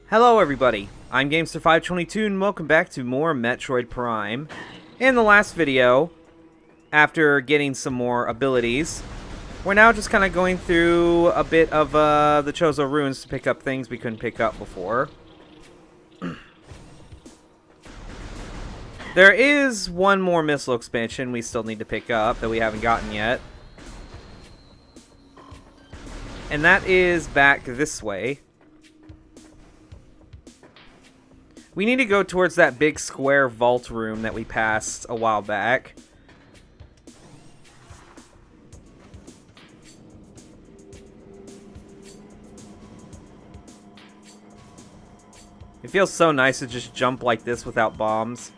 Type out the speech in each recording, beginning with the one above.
Hello everybody, I'm Gamester522 and welcome back to more Metroid Prime. In the last video, after getting some more abilities, we're now just kind of going through a bit of the Chozo Ruins to pick up things we couldn't pick up before. There is one more missile expansion we still need to pick up that we haven't gotten yet. And that is back this way. We need to go towards that big square vault room that we passed a while back. It feels so nice to just jump like this without bombs.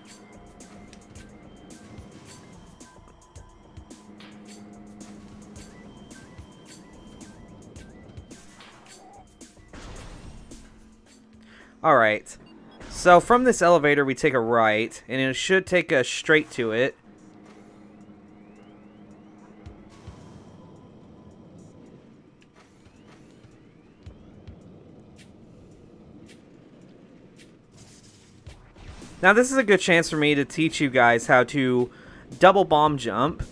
Alright. So from this elevator we take a right, and it should take us straight to it. Now this is a good chance for me to teach you guys how to double bomb jump.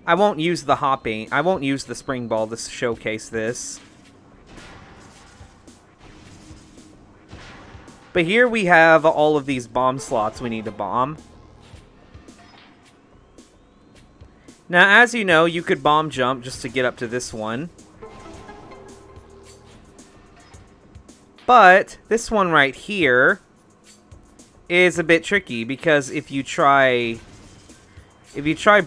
I won't use the hopping, I won't use the spring ball to showcase this. But here we have all of these bomb slots we need to bomb. Now, as you know, you could bomb jump just to get up to this one. But this one right here is a bit tricky because if you try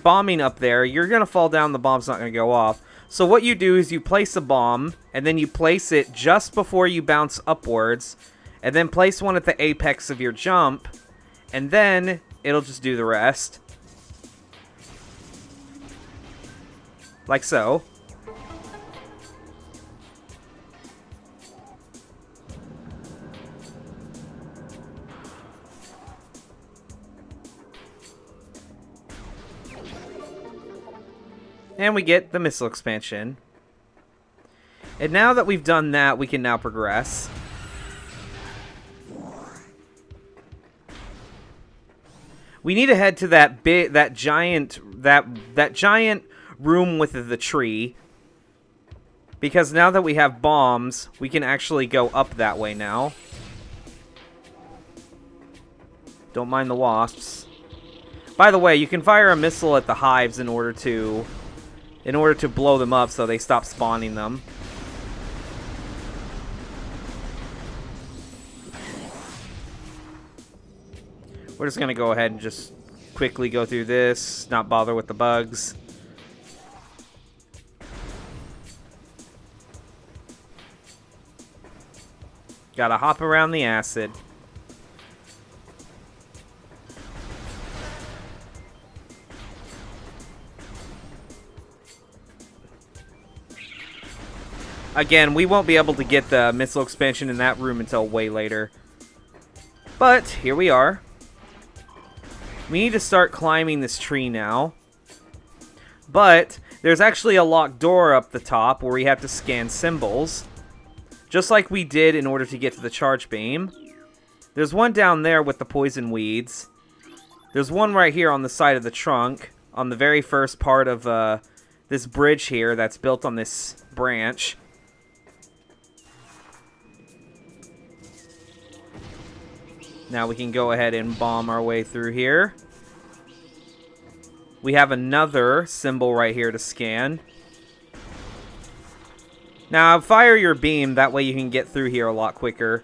bombing up there, you're going to fall down, the bomb's not going to go off. So what you do is you place a bomb and then you place it just before you bounce upwards. And then place one at the apex of your jump, and then it'll just do the rest. Like so. And we get the missile expansion. And now that we've done that, we can now progress. We need to head to that giant room with the tree. Because now that we have bombs, we can actually go up that way now. Don't mind the wasps. By the way, you can fire a missile at the hives in order to blow them up so they stop spawning them. We're just going to go ahead and just quickly go through this, not bother with the bugs. Gotta hop around the acid. Again, we won't be able to get the missile expansion in that room until way later. But here we are. We need to start climbing this tree now. But there's actually a locked door up the top where we have to scan symbols. Just like we did in order to get to the charge beam. There's one down there with the poison weeds. There's one right here on the side of the trunk. On the very first part of this bridge here that's built on this branch. Now we can go ahead and bomb our way through here. We have another symbol right here to scan. Now, fire your beam, that way you can get through here a lot quicker,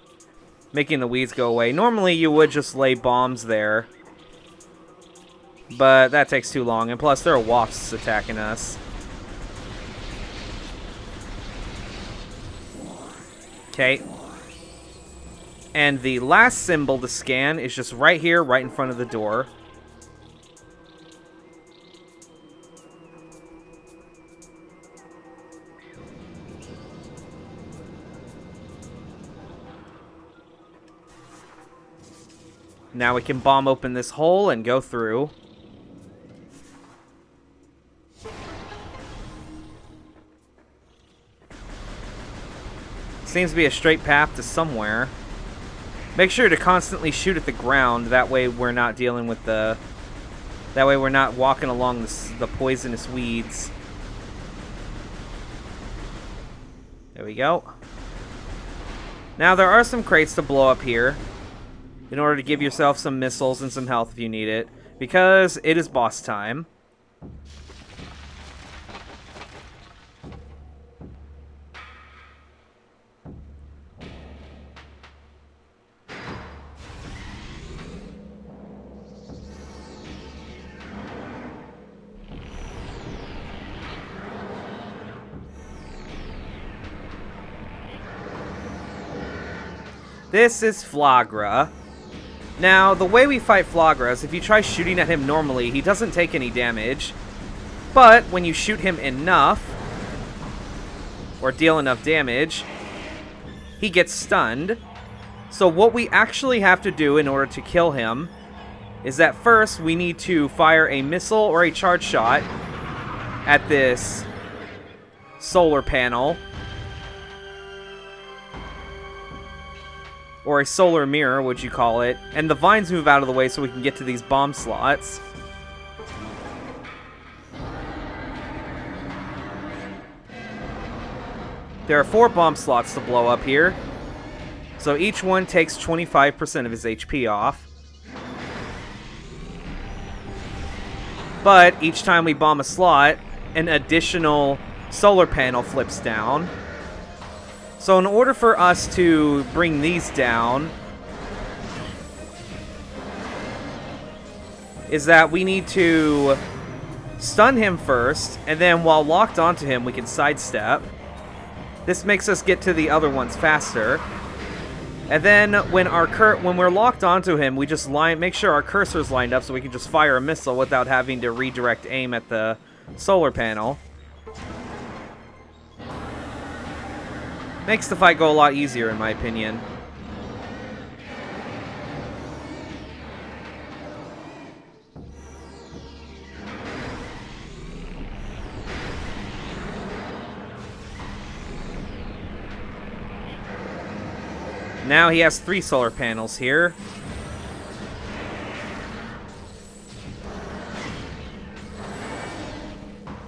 making the weeds go away. Normally, you would just lay bombs there, but that takes too long, and plus, there are wasps attacking us. Okay. And the last symbol to scan is just right here, right in front of the door. Now we can bomb open this hole and go through. Seems to be a straight path to somewhere. Make sure to constantly shoot at the ground. That way we're not dealing with the... That way we're not walking along the poisonous weeds. There we go. Now there are some crates to blow up here in order to give yourself some missiles and some health if you need it, because it is boss time. This is Flagra. Now, the way we fight Flagra is if you try shooting at him normally, he doesn't take any damage. But when you shoot him enough, or deal enough damage, he gets stunned. So what we actually have to do in order to kill him is that first we need to fire a missile or a charge shot at this solar panel. Or a solar mirror, would you call it. And the vines move out of the way so we can get to these bomb slots. There are 4 bomb slots to blow up here. So each one takes 25% of his HP off. But each time we bomb a slot, an additional solar panel flips down. So in order for us to bring these down, is that we need to stun him first, and then while locked onto him, we can sidestep. This makes us get to the other ones faster. And then when we're locked onto him, we just make sure our cursor's lined up so we can just fire a missile without having to redirect aim at the solar panel. Makes the fight go a lot easier, in my opinion. Now he has 3 solar panels here.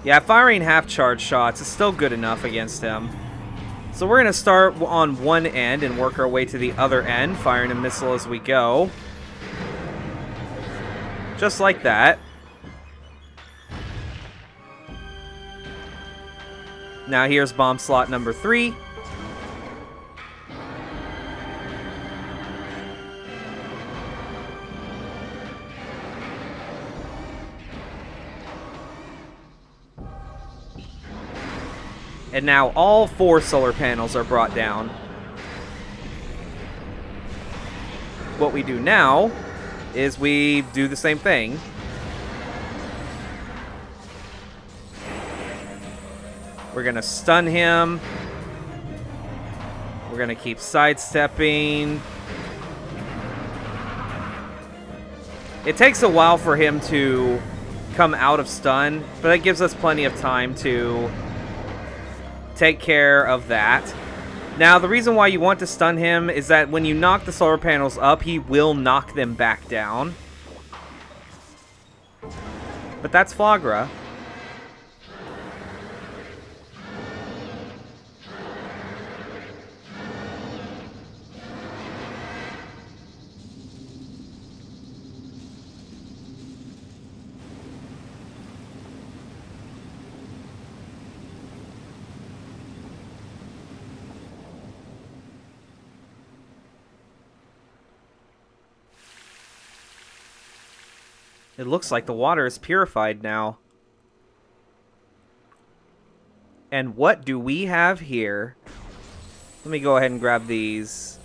Yeah, firing half-charge shots is still good enough against him. So we're going to start on one end and work our way to the other end, firing a missile as we go. Just like that. Now here's bomb slot number 3. And now all 4 solar panels are brought down. What we do now is we do the same thing. We're going to stun him. We're going to keep sidestepping. It takes a while for him to come out of stun, but it gives us plenty of time to take care of that. Now, the reason why you want to stun him is that when you knock the solar panels up, he will knock them back down. But that's Flagra. It looks like the water is purified now. And what do we have here? Let me go ahead and grab these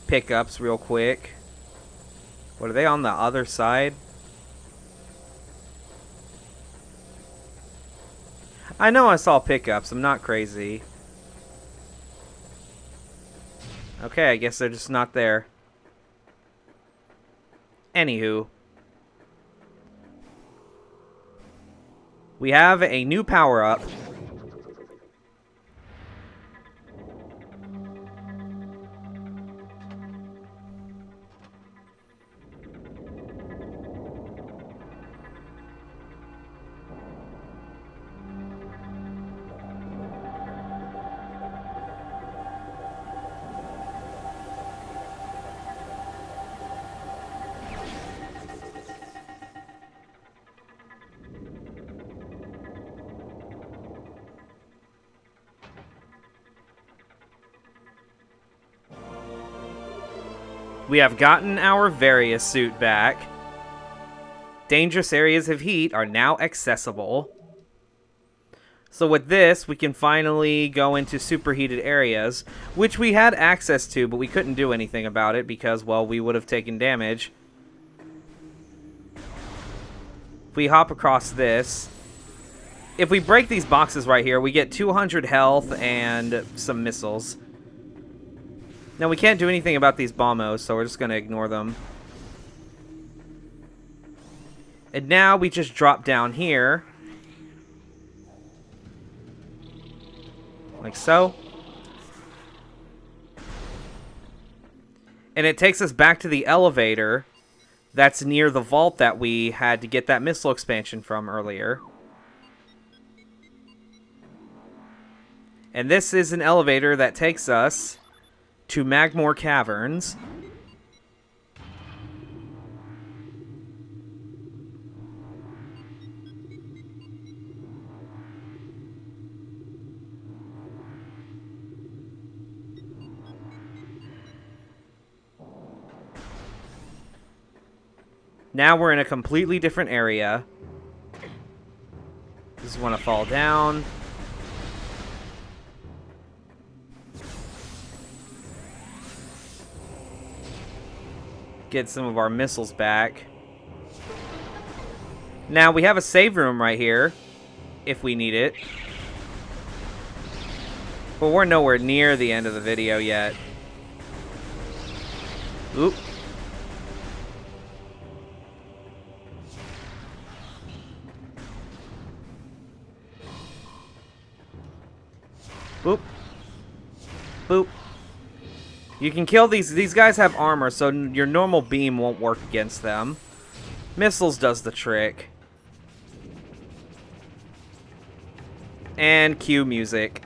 pickups real quick. What, are they on the other side? I know I saw pickups. I'm not crazy. Okay, I guess they're just not there. Anywho. We have a new power-up. We have gotten our Various suit back. Dangerous areas of heat are now accessible. So with this, we can finally go into superheated areas, which we had access to, but we couldn't do anything about it because, well, we would have taken damage. If we hop across this, if we break these boxes right here, we get 200 health and some missiles. Now, we can't do anything about these bombos, so we're just going to ignore them. And now we just drop down here. Like so. And it takes us back to the elevator that's near the vault that we had to get that missile expansion from earlier. And this is an elevator that takes us to Magmore Caverns. Now we're in a completely different area. Just want to fall down. Get some of our missiles back. Now we have a save room right here, if we need it. But we're nowhere near the end of the video yet. Oop. Boop. Boop. You can kill these guys have armor, so your normal beam won't work against them. Missiles does the trick. And cue music.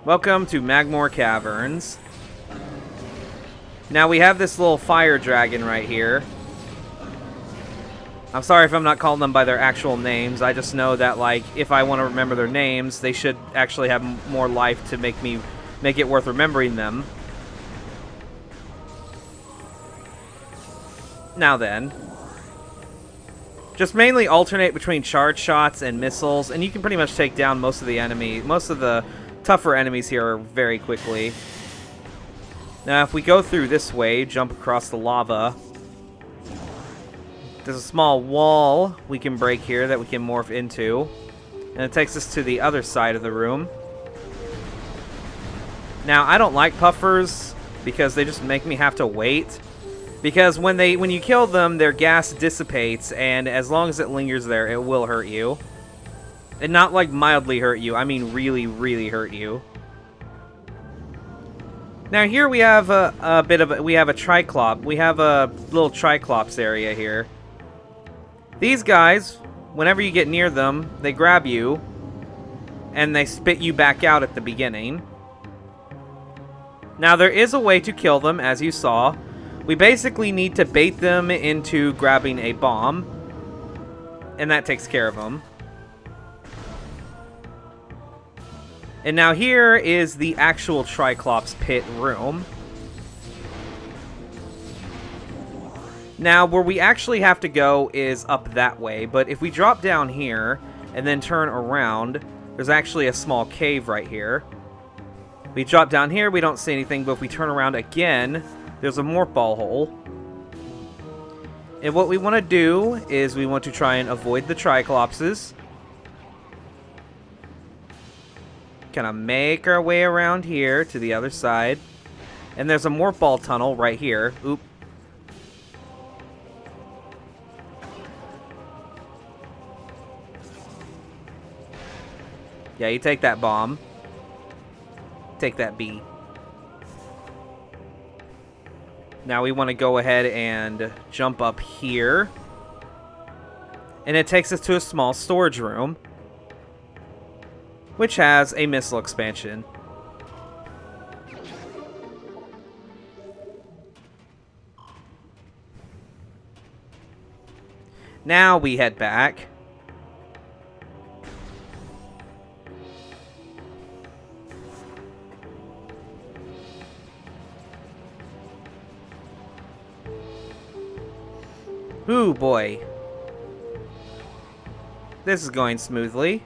Welcome to Magmore Caverns. Now we have this little fire dragon right here. I'm sorry if I'm not calling them by their actual names. I just know that, like, if I want to remember their names, they should actually have more life to make it worth remembering them. Now then. Just mainly alternate between charge shots and missiles, and you can pretty much take down most of the tougher enemies here very quickly. Now, if we go through this way, jump across the lava, there's a small wall we can break here that we can morph into, and it takes us to the other side of the room. Now, I don't like puffers because they just make me have to wait. Because when you kill them, their gas dissipates, and as long as it lingers there, it will hurt you. And not like mildly hurt you, I mean really, really hurt you. Now here we have a Triclops. We have a little Triclops area here. These guys, whenever you get near them, they grab you, and they spit you back out at the beginning. Now there is a way to kill them, as you saw. We basically need to bait them into grabbing a bomb, and that takes care of them. And now here is the actual Triclops pit room. Now, where we actually have to go is up that way, but if we drop down here and then turn around, there's actually a small cave right here. We drop down here, we don't see anything, but if we turn around again, there's a morph ball hole. And what we want to do is we want to try and avoid the Triclopses. Kind of make our way around here to the other side. And there's a morph ball tunnel right here. Oop. Yeah, you take that bomb. Take that B. Now we want to go ahead and jump up here. And it takes us to a small storage room, which has a missile expansion. Now we head back. Ooh, boy. This is going smoothly.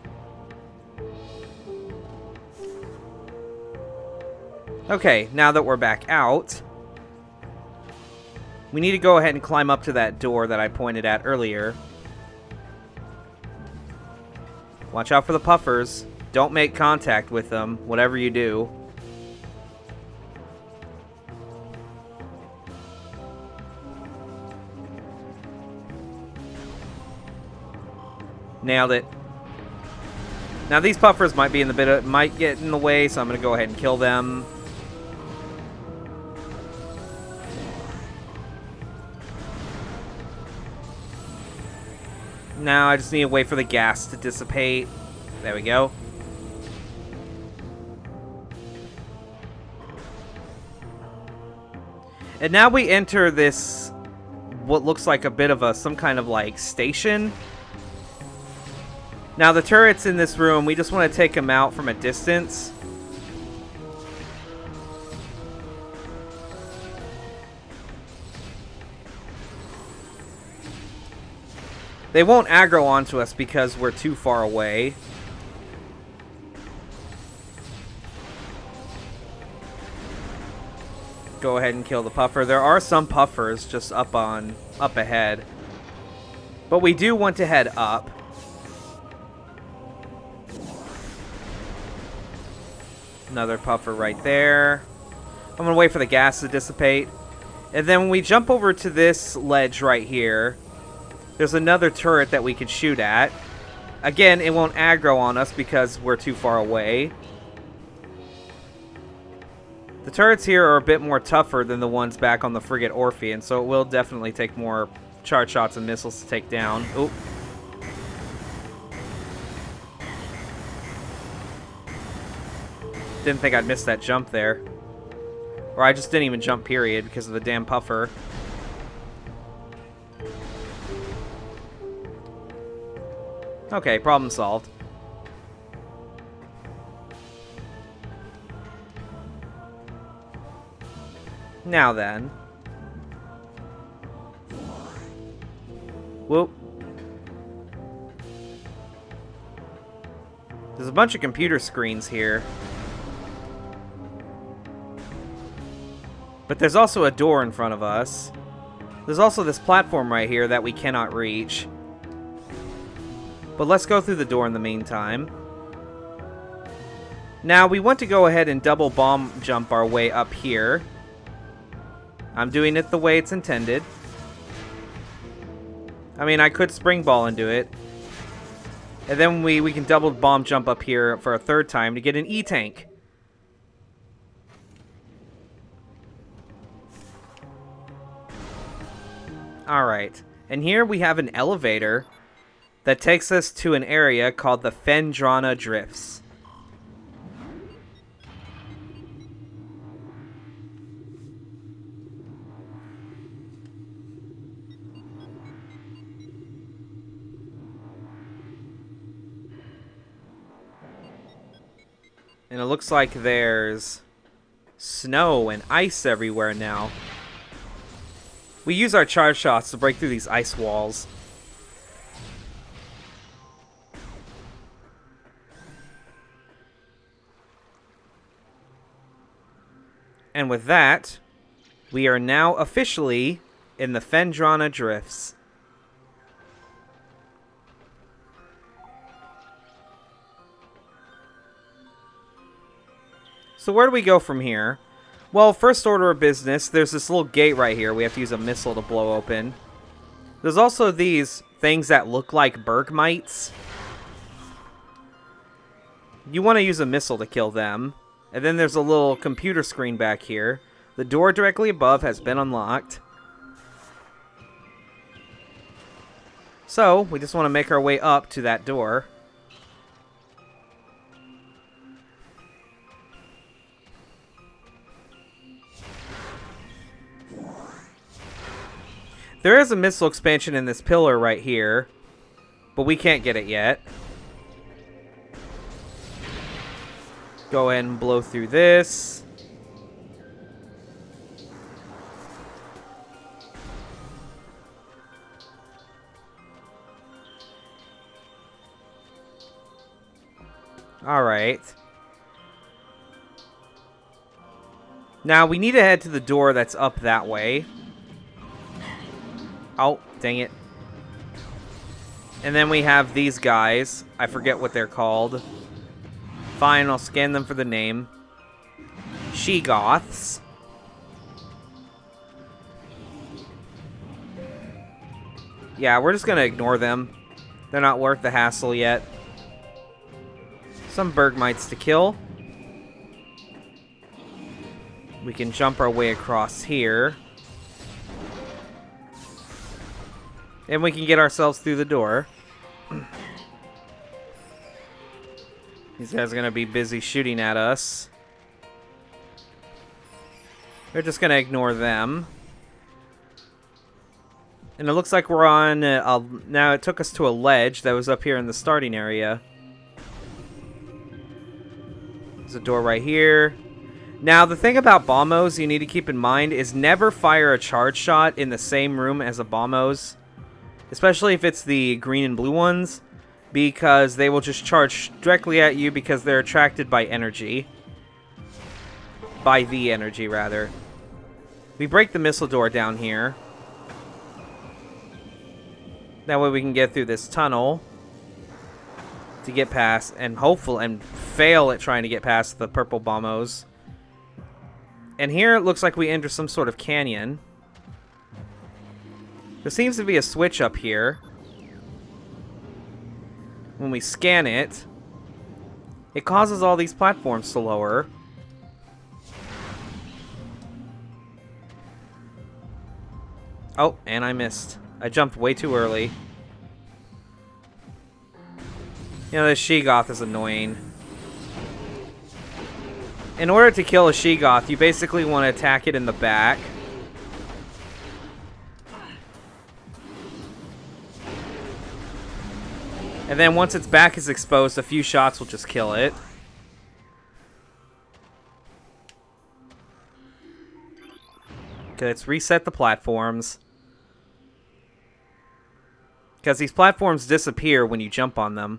Okay, now that we're back out, we need to go ahead and climb up to that door that I pointed at earlier. Watch out for the puffers. Don't make contact with them, whatever you do. Nailed it. Now these puffers might be in the might get in the way, so I'm gonna go ahead and kill them. Now I just need to wait for the gas to dissipate. There we go. And now we enter this, what looks like a bit of some kind of like station. Now the turrets in this room, we just want to take them out from a distance. They won't aggro onto us because we're too far away. Go ahead and kill the puffer. There are some puffers just up ahead. But we do want to head up. Another puffer right there. I'm going to wait for the gas to dissipate. And then when we jump over to this ledge right here, there's another turret that we can shoot at. Again, it won't aggro on us because we're too far away. The turrets here are a bit more tougher than the ones back on the frigate Orphean, so it will definitely take more charge shots and missiles to take down. Oop. Didn't think I'd miss that jump there. Or I just didn't even jump, period, because of the damn puffer. Okay, problem solved. Now then. Whoop. There's a bunch of computer screens here. But there's also a door in front of us. There's also this platform right here that we cannot reach. But let's go through the door in the meantime. Now, we want to go ahead and double bomb jump our way up here. I'm doing it the way it's intended. I mean, I could spring ball into it. And then we can double bomb jump up here for a third time to get an E-tank. Alright. And here we have an elevator that takes us to an area called the Phendrana Drifts. And it looks like there's snow and ice everywhere now. We use our charge shots to break through these ice walls. And with that, we are now officially in the Phendrana Drifts. So where do we go from here? Well, first order of business, there's this little gate right here we have to use a missile to blow open. There's also these things that look like Bergmites. You want to use a missile to kill them. And then there's a little computer screen back here. The door directly above has been unlocked. So, we just want to make our way up to that door. There is a missile expansion in this pillar right here, but we can't get it yet. Go ahead and blow through this. Alright. Now, we need to head to the door that's up that way. Oh, dang it. And then we have these guys. I forget what they're called. Fine, I'll scan them for the name. She-Goths. Yeah, we're just gonna ignore them. They're not worth the hassle yet. Some Bergmites to kill. We can jump our way across here. And we can get ourselves through the door. These guys are going to be busy shooting at us. We're just going to ignore them. And it looks like we're on... now it took us to a ledge that was up here in the starting area. There's a door right here. Now, the thing about bombos you need to keep in mind is never fire a charge shot in the same room as a bombos. Especially if it's the green and blue ones. Because they will just charge directly at you because they're attracted by energy. By the energy, rather. We break the missile door down here. That way we can get through this tunnel. To get past and hopefully and fail at trying to get past the purple bombos. And here it looks like we enter some sort of canyon. There seems to be a switch up here. When we scan it, it causes all these platforms to lower. Oh, and I missed. I jumped way too early. You know, this She-Goth is annoying. In order to kill a She-Goth, you basically want to attack it in the back. And then once its back is exposed, a few shots will just kill it. Okay, let's reset the platforms. Because these platforms disappear when you jump on them.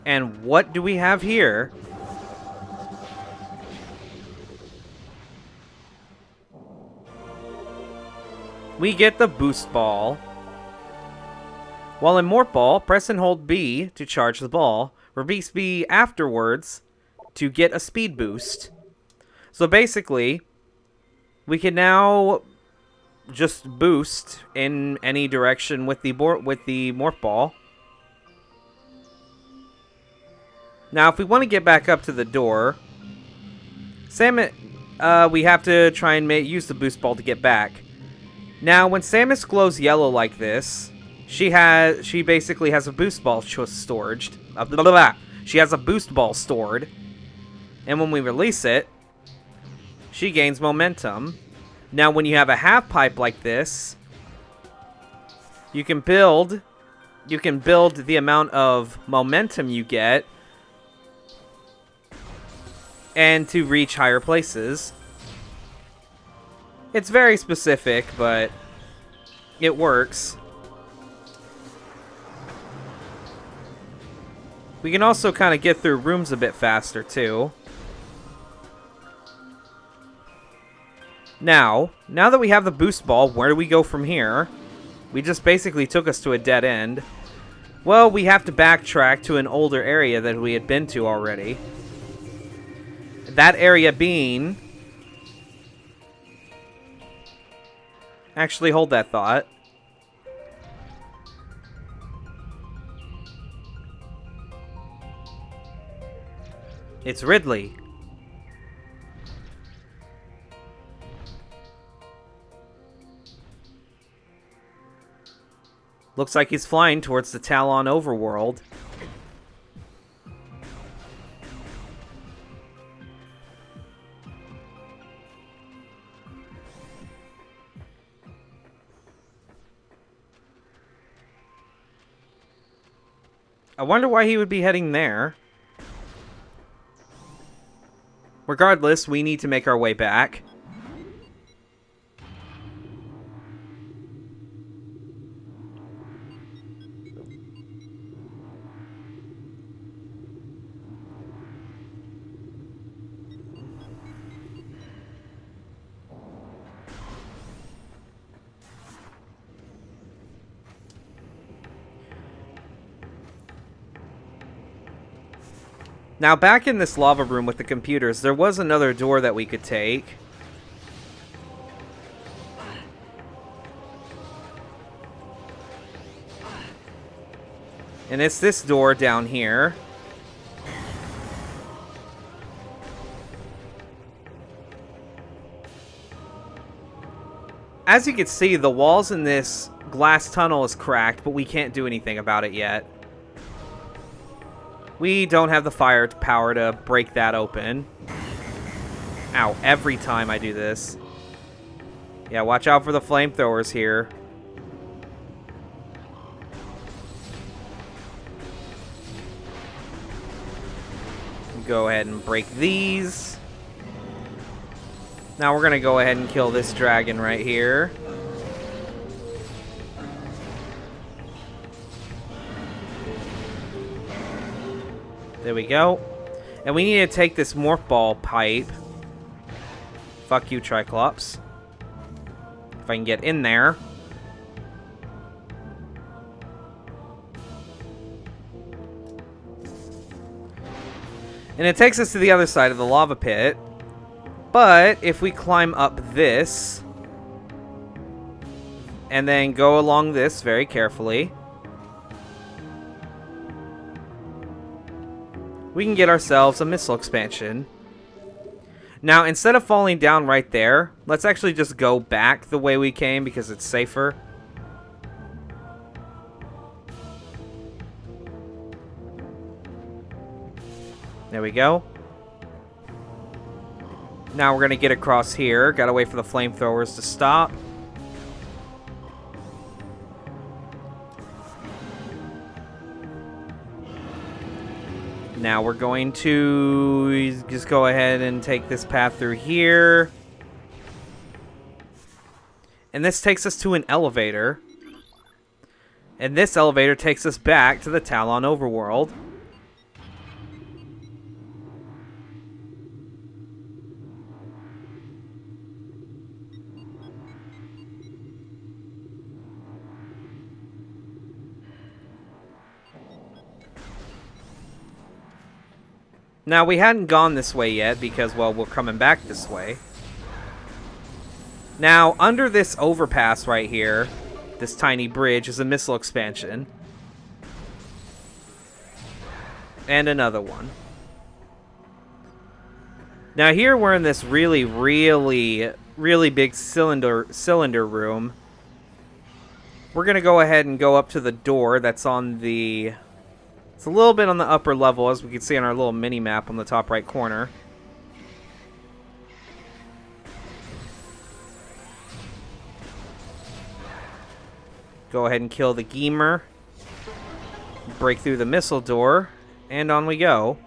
And what do we have here? We get the boost ball. While in Morph Ball, press and hold B to charge the ball. Release B afterwards to get a speed boost. So basically, we can now just boost in any direction with the Morph Ball. Now, if we want to get back up to the door, we have to try and use the boost ball to get back. Now, when Samus glows yellow like this, she basically has a boost ball stored. She has a boost ball stored, and when we release it, she gains momentum. Now, when you have a half pipe like this, you can build the amount of momentum you get, and to reach higher places. It's very specific, but it works. We can also kind of get through rooms a bit faster, too. Now that we have the boost ball, where do we go from here? We just basically took us to a dead end. Well, we have to backtrack to an older area that we had been to already. That area being... Actually, hold that thought. It's Ridley. Looks like he's flying towards the Talon overworld. I wonder why he would be heading there. Regardless, we need to make our way back. Now, back in this lava room with the computers, there was another door that we could take. And it's this door down here. As you can see, the walls in this glass tunnel is cracked, but we can't do anything about it yet. We don't have the fire power to break that open. Ow, every time I do this. Yeah, watch out for the flamethrowers here. Go ahead and break these. Now we're going to go ahead and kill this dragon right here. There we go. And we need to take this morph ball pipe. Fuck you, Triclops. If I can get in there. And it takes us to the other side of the lava pit. But if we climb up this, and then go along this very carefully, we can get ourselves a missile expansion. Now, instead of falling down right there, let's actually just go back the way we came because it's safer. There we go. Now we're going to get across here. Gotta wait for the flamethrowers to stop. Now we're going to just go ahead and take this path through here. And this takes us to an elevator. And this elevator takes us back to the Talon overworld. Now, we hadn't gone this way yet because, well, we're coming back this way. Now, under this overpass right here, this tiny bridge, is a missile expansion. And another one. Now, here we're in this really big cylinder room. We're going to go ahead and go up to the door that's on the... It's a little bit on the upper level, as we can see on our little mini-map on the top right corner. Go ahead and kill the Geemer. Break through the missile door. And on we go.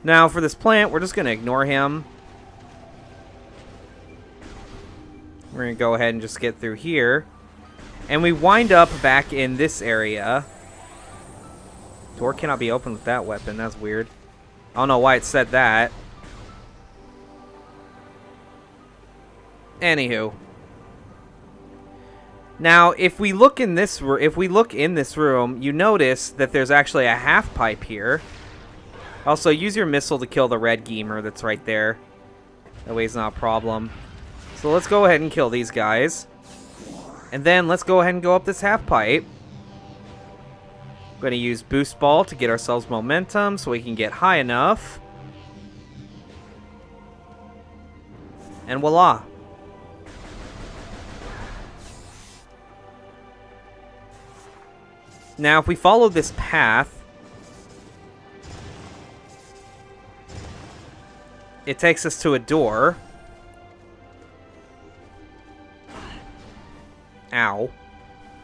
Now, for this plant, we're just going to ignore him. We're going to go ahead and just get through here. And we wind up back in this area. Door cannot be opened with that weapon. That's weird. I don't know why it said that. Anywho. Now, if we look in this room, you notice that there's actually a half pipe here. Also, use your missile to kill the red Geemer that's right there. That way it's not a problem. So let's go ahead and kill these guys. And then let's go ahead and go up this half pipe. We're going to use Boost Ball to get ourselves momentum so we can get high enough. And voila. Now, if we follow this path, it takes us to a door. Ow.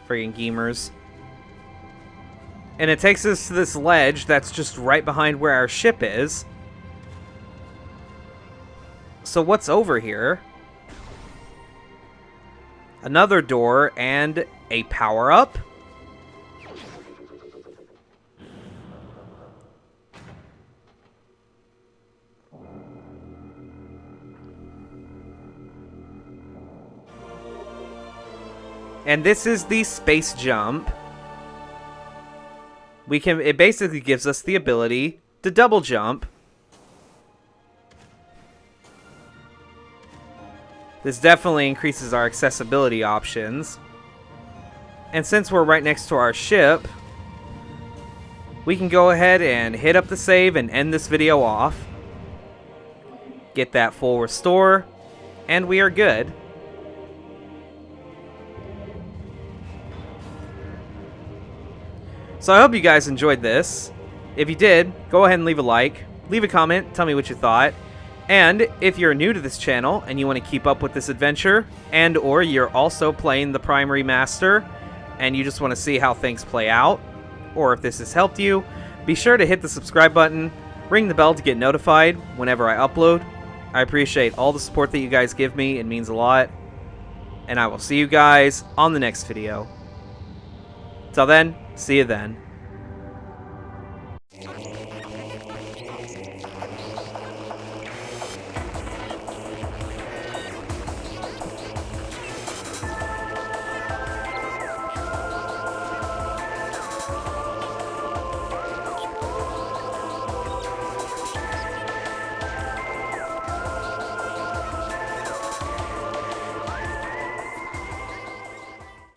Friggin' Geemers. And it takes us to this ledge that's just right behind where our ship is. So what's over here? Another door and a power-up? And this is the space jump. It basically gives us the ability to double jump. This definitely increases our accessibility options. And since we're right next to our ship, we can go ahead and hit up the save and end this video off. Get that full restore, and we are good. So I hope you guys enjoyed this. If you did, go ahead and leave a like, leave a comment, tell me what you thought. And if you're new to this channel and you want to keep up with this adventure, and or you're also playing the Prime Remaster and you just want to see how things play out, or if this has helped you, be sure to hit the subscribe button, ring the bell to get notified whenever I upload. I appreciate all the support that you guys give me, it means a lot. And I will see you guys on the next video. Till then, see you then.